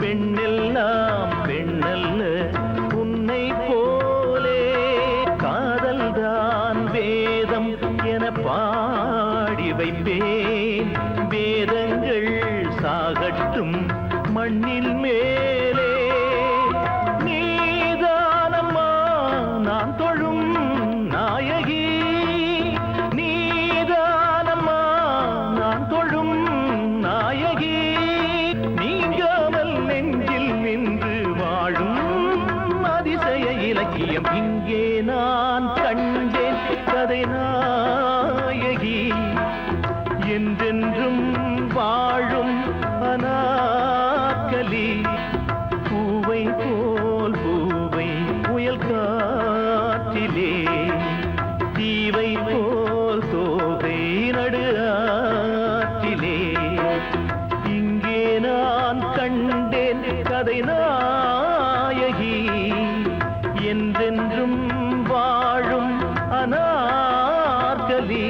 பெண்ணெல்லாம் பெண்ணல்ல உன்னை போலே காதல்தான் வேதம் என பாடி வைப்பேன். வேதங்கள் சாகட்டும் மண்ணில் மேலே, நீதானம்மா நான் தொழும் நாயகி, நீதானம்மா நான் தொழும் நாயகி. நீங்காமல் நெஞ்சில் நின்று வாழும் அதிசய இலக்கியம் இங்கே நான் கண்டேன். கதை நாயகி என்றென்றும் வாழும் அனார்கலி. பூவை போல் பூவை புயல் காற்றிலே, தீவை போல் தோகை நடு ஆற்றிலே. இங்கே நான் கண்டேன் கதை நாயகி, என்றென்றும் வாழும் அனார்கலி.